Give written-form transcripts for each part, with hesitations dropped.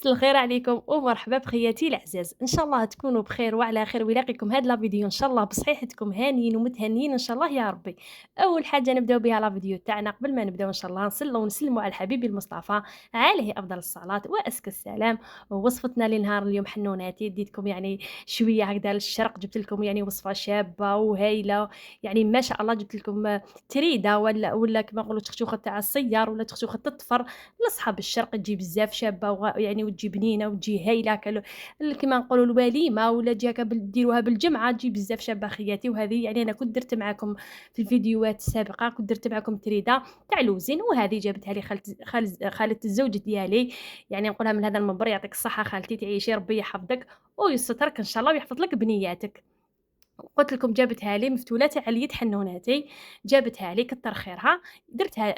مساء الخير عليكم ومرحبا بخياتي الأعزاز، إن شاء الله تكونوا بخير وعلى خير ويلاقيكم هاد لا فيديو إن شاء الله بصحيحتكم هانيين ومتهنيين إن شاء الله يا ربي. أول حاجة نبداو بها لا فيديو تاعنا قبل ما نبداو إن شاء الله نصلوا ونسلموا على الحبيب المصطفى عليه أفضل الصلاة وأزكى السلام. ووصفتنا لنهار اليوم حنوناتي ديتكم يعني شوية هكذا للشرق، جبت لكم يعني وصفة شابة وهايلة، يعني ما شاء الله جبت لكم تريدة ولا كما نقولوا تخشوخة تاع الصيار ولا تخشوخة الطفر لأصحاب الشرق تجي بزاف شابة يعني وتجي بنينة وتجي هايلة كيما نقولوا الوليمة ولا تجي هكا ديروها بالجمعة تجي بزاف شابة خياتي. وهذه يعني أنا كنت درت معاكم في الفيديوهات السابقة، كنت درت معاكم تريدة تاع لوزين، وهذه جابتها لي خالة الزوج ديالي. يعني نقولها من هذا المنبر يعطيك الصحة خالتي تعيشي ربي يحفظك ويسترك إن شاء الله ويحفظ لك بنياتك. قُلت لكم جابتها لي مفتولة تاع اليد حنوناتي، جابتها لي كتّر خيرها،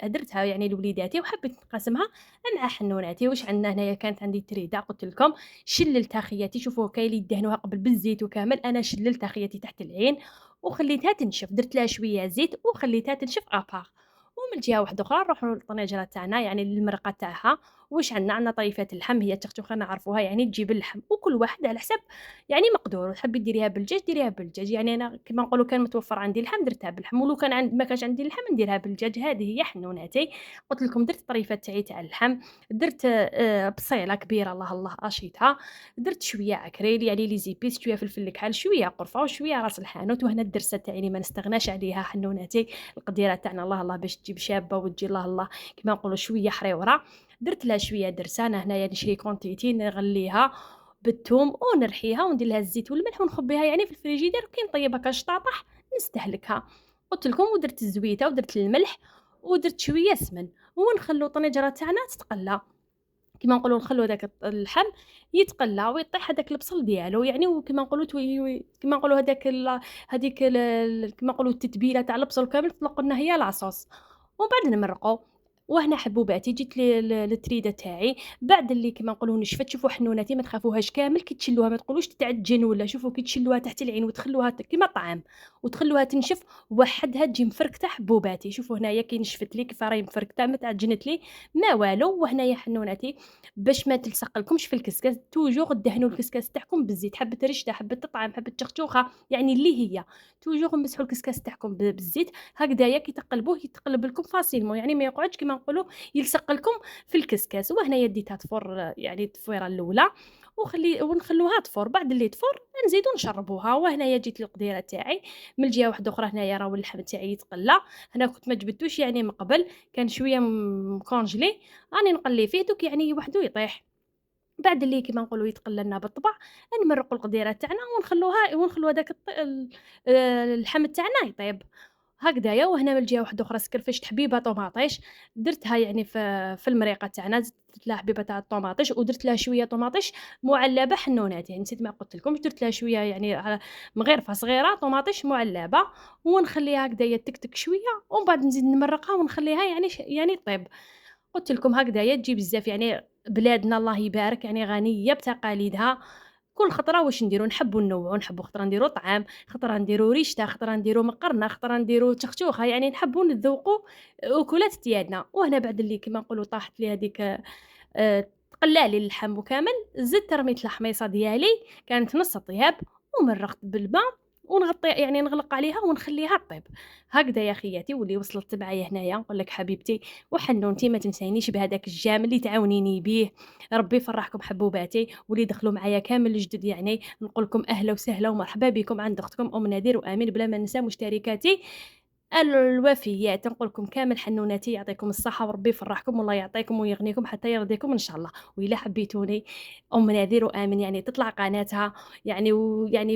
درتها يعني لوليداتي وحبيت نقاسمها مع حنوناتي. واش عندنا هنايا؟ كانت عندي تريدة قُلت لكم شلّلتها خياتي، شوفوا كاين اللي يدهنوها قبل بالزيت وكامل، أنا شلّلتها خياتي تحت العين وخليتها تنشف، درت لها شوية زيت وخليتها تنشف à part. ومن جهة واحدة أخرى نروحوا للطنجرة تاعنا يعني للمرقة تاعها. واش عندنا طريفات اللحم، هي التختوخة نعرفوها يعني تجيب اللحم وكل واحد على حساب يعني مقدور، تحبي ديريها بالدجاج ديريها بالدجاج، يعني أنا كيما نقولوا كان متوفر عندي اللحم درتها باللحم، ولو كان ما كانش عندي اللحم نديرها بالدجاج. هذه هي حنوناتي. قلت لكم درت الطريفات تاعي تاع اللحم، درت بصيلة كبيرة الله الله أشيتها، درت شوية أكريل يعني لي زيبيس، شوية فلفل الكحل، شوية قرفة وشوية راس الحانوت، وهنا الدرسة تاعي اللي ما نستغناش عليها حنوناتي، القديرة تاعنا الله الله باش تجيب شابة وتجي الله الله كيما نقولوا شوية حريورة. درت لها شوية درسة، أنا هنايا نشري كونتيتي نغليها بالثوم ونرحيها وندير لها الزيت والملح ونخبيها يعني في الفريجيدير، كي نطيب هكا شطاطح نستهلكها. قلت لكم ودرت الزويته ودرت الملح ودرت شويه سمن ونخلو الطنجره تاعنا تتقلى، كيما نقولوا نخلو هذاك اللحم يتقلى ويطيح هذاك البصل ديالو يعني، وكيما نقولوا كيما نقولوا هذاك هذيك كيما نقولوا التتبيله تاع البصل كامل تطلق لنا هي لاصوص ومن بعد نمرقوا. وهنا حبوباتي جيت للتريده تاعي بعد اللي كيما نقولوا نشفت. شوفوا حنوناتي ما تخافوهاش كامل كي تشلوها، ما تقولوش تتعجن ولا، شوفوا كي تشلوها تحت العين وتخلوها كيما الطعام وتخلوها تنشف وحدها تجي مفركته حبوباتي. شوفوا هنايا كي نشفت لي كيف راهي مفركته ما تعجنت لي ما والو. وهنايا حنوناتي باش ما تلصقلكمش في الكسكاس توجور دهنوا الكسكاس تاعكم بالزيت، حبه رشده حبه طعام حبه تشخشوخه يعني اللي هي توجور مسحوا الكسكاس تاعكم بالزيت هكذايا كي تقلبوه يتقلب لكم فاسيلمون، يعني ما يقعدش كيما نقولوا يلصق لكم في الكسكاس. وهنايا ديتها تفور يعني التفويره الاولى ونخلوها تفور، بعد اللي تفور نزيدو نشربوها. وهنايا جيت للقديره تاعي من الجهه واحده اخرى، هنايا راه اللحم تاعي يتقلى، هنا كنت ما جبدتوش يعني من قبل كان شويه مكونجلي، راني نقلي فيه دوك يعني وحده يطيح. بعد اللي كيما نقولوا يتقلى لنا بالطبع نمرقوا القديره تاعنا ونخلو هذاك اللحم تاعنا يطيب هكذايا. وهنا من الجهه واحده اخرى سكرفشت حبيبه طوماطيش درتها يعني في المريقه تاعنا، زدت لها حبيبه تاع الطوماطيش ودرت لها شويه طوماطيش معلبه حنونات، يعني نسيت ما قلت لكم درت لها شويه يعني مغرفه صغيره طوماطيش معلبه ونخليها هكذايا تكتك شويه ومن بعد نزيد نمرقها ونخليها يعني طيب. قلت لكم هكذايا تجي بزاف يعني بلادنا الله يبارك يعني غنيه بتقاليدها. كل خطره واش نديرو نحبوا ننوعوا، نحبوا خطره نديروا طعام، خطره نديروا ريشته، خطره نديروا مقرنه، خطره نديروا تختوخه، يعني نحبوا نذوقوا اكلات ديالنا. وهنا بعد اللي كما نقولوا طاحت لي هذيك تقلى لي اللحم وكامل، زدت رميت الحميصه ديالي كانت نص طياب ومرقت بالماء ونغطي يعني نغلق عليها ونخليها طيب هكذا يا خياتي. واللي وصلت معايا هنايا نقول لك حبيبتي وحنونتي ما تنسينيش بهذاك الجام اللي تعاونيني بيه، ربي يفرحكم حبوباتي. واللي دخلوا معايا كامل الجدد يعني نقول لكم اهلا وسهلا ومرحبا بكم عند اختكم ام نادر وامين، بلا ما ننسى مشتركاتي الوفيات نقول لكم كامل حنوناتي يعطيكم الصحة وربي يفرحكم والله يعطيكم ويغنيكم حتى يرضيكم إن شاء الله. وإلا حبيتوني أم نذير وآمن يعني تطلع قناتها يعني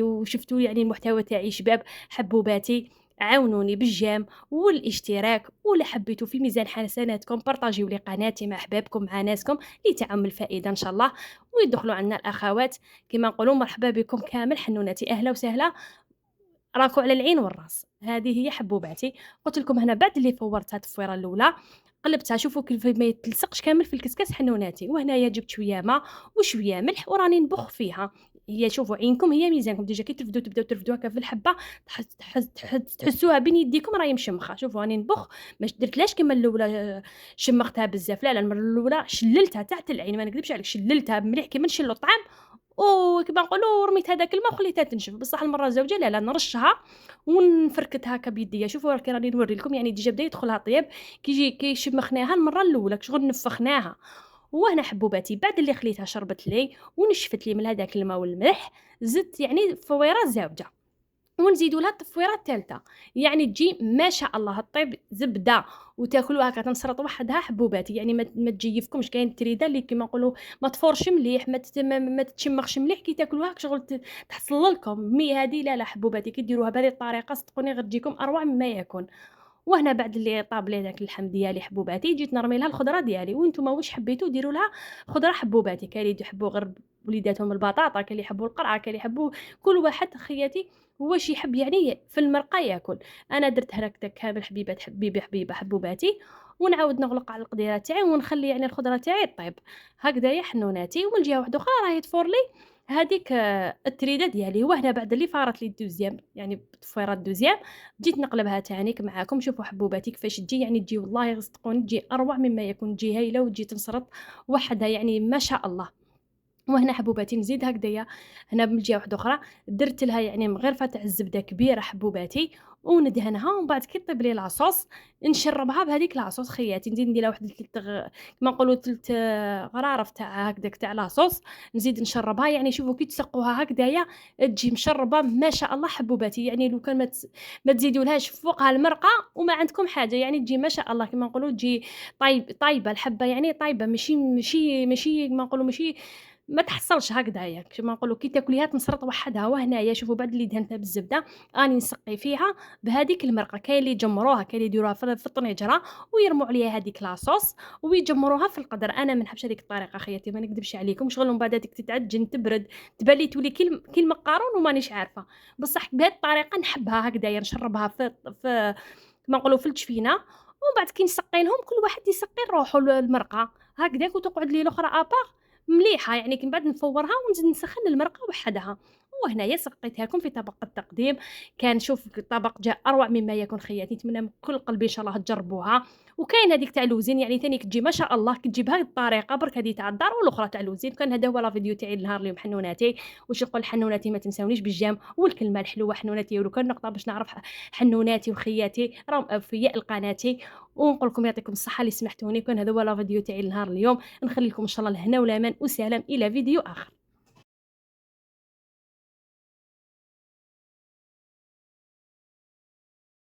وشفتوا يعني المحتوى تاعي شباب حبوباتي عاونوني بالجام والاشتراك، ولا حبيتوا في ميزان حسناتكم بارطاجيو لي قناتي مع احبابكم مع ناسكم لتعم الفائده ان شاء الله. ويدخلوا عندنا الاخوات كما نقولوا مرحبا بكم كامل حنوناتي اهلا وسهلا، راكم على العين والراس. هذه هي حبوباتي. قلت لكم هنا بعد اللي فورتها التفويره الاولى قلبتها، شوفوا كيف ما يتلصقش كامل في الكسكاس حنوناتي. وهنايا جبت شويه ماء وشويه ملح وراني نبخ فيها هي شوفوا عينكم هي ميزانكم، ديجا كي تبداو ترفدوا هكا في الحبة تحسوها بين يديكم راهي مشمخة. شوفوا راني نبخ ماش درتلاش كيما الأولى شمختها بزاف، لا المرة الأولى شللتها تحت العين ما نكذبش عليك، شللتها مليح كيما نشلو الطعام وكيما نقولوا رميت هذاك الماء وخليتها تنشف. بصح المرة الزوجة لا نرشها ونفركتها هكا بيديا. شوفوا راكي راني نوري لكم، يعني ديجا بدا يدخلها طياب كي شمخناها المرة الأولى كشغل نفخناها. وهنا حبوباتي بعد اللي خليتها شربت لي ونشفت لي من هذاك الماء والملح، زدت يعني فويرة زوجة ونزيدوا لها التفويره الثالثه، يعني تجي ما شاء الله طيب زبده وتاكلوها كتنصرط وحدها حبوباتي. يعني ما تجيفكمش كاين التريده اللي كيما نقولوا ما تفورش مليح ما تشمخش مليح كي تاكلوها شغل تحصل لكم. مي هذه لا حبوباتي كي ديروها بهذه الطريقه صدقوني غير تجيكم اروع مما يكون. وهنا بعد اللي طاب لي داك اللحم ديالي حبوباتي جيت نرمي لها الخضره ديالي. وانتم واش حبيتوا ديروا لها خضره حبوباتي، كاين اللي يحبوا غير وليداتهم البطاطا، كاين اللي يحبوا القرعه، كاين اللي يحبوا كل واحد خياتي واش يحب يعني في المرقه ياكل. انا درت هكذا كامل حبيبات حبيبه حبوباتي ونعاود نغلق على القديره تاعي ونخلي يعني الخضره تاعي طيب هكذايا حنوناتي. ومن جهه واحده اخرى راهي تفور لي هذيك التريده ديالي. وهنا بعد اللي فارت لي الدوزيام يعني التفويره الدوزيام جيت نقلبها تانيك معاكم. شوفوا حبوباتي كيفاش تجي، يعني تجي والله صدقوني تجي اروع مما يكون، تجي هايله وتجي تنصرط وحدها يعني ما شاء الله. وهنا حبوباتي نزيد هكذايا هنا من جهه واحده اخرى درت لها يعني مغرفه تاع الزبده كبيره حبوباتي وندهنها. ومن بعد كي طيب لي لاصوص نشربها بهذيك لاصوص خياتي، نزيد ندير لها واحد كما نقولوا ثلث غرارف تاع هكذاك تاع لاصوص نزيد نشربها. يعني شوفوا كي تسقوها هكذايا تجي مشربه ما شاء الله حبوباتي. يعني لو كان ما تزيدولهاش فوقها المرقه وما عندكم حاجه يعني تجي ما شاء الله كما نقولوا تجي طايبه الحبه يعني طايبه ماشي كما نقولوا ماشي ما تحصلش هكذايا كيما نقولوا كي تاكليها تنصرط وحدها. وهنايا شوفوا بعد اللي دهنتها بالزبده راني نسقي فيها بهذيك المرقه. كاين اللي يجمروها كاين اللي يديروها في الطنجره ويرموا عليها هذيك لاصوص ويجمروها في القدر. انا ما نحبش هذيك الطريقه خياتي ما نكذبش عليكم، شغل من بعد هذيك تتعجن تبرد تبان لي تولي كي المقارون ومانيش عارفه. بصح بهذه الطريقه نحبها هكذايا نشربها في كما نقولوا في الجفينه. ومن بعد كي نسقي لهم كل واحد يسقي روحو المرقه هكذاك وتقعد لي الاخرى ابار مليحه. يعني كي من بعد نفورها ونزيد نسخن المرقه وحدها. وهنايا سقيتها لكم في طبق التقديم. كان شوف الطبق جاء اروع مما يكون خياتي، نتمنى من كل قلبي ان شاء الله تجربوها. وكاين هذيك تاع اللوزين يعني ثاني كتجي ما شاء الله كتجي بهذه الطريقه برك هذه تاع الدار والاخرى تاع اللوزين. كان هذا هو لا فيديو تاعي النهار اليوم حنوناتي. واش نقول حنوناتي ما تنساونيش بالجام والكلمه الحلوه حنوناتي ولو كان نقطه باش نعرف حنوناتي وخياتي راهم اوفياء القناتي. ونقول لكم يعطيكم الصحه اللي سمحتوني. كان هذا هو لا فيديو تاعي النهار اليوم، نخلي لكم ان شاء الله الهنا والامان وسلام الى فيديو اخر.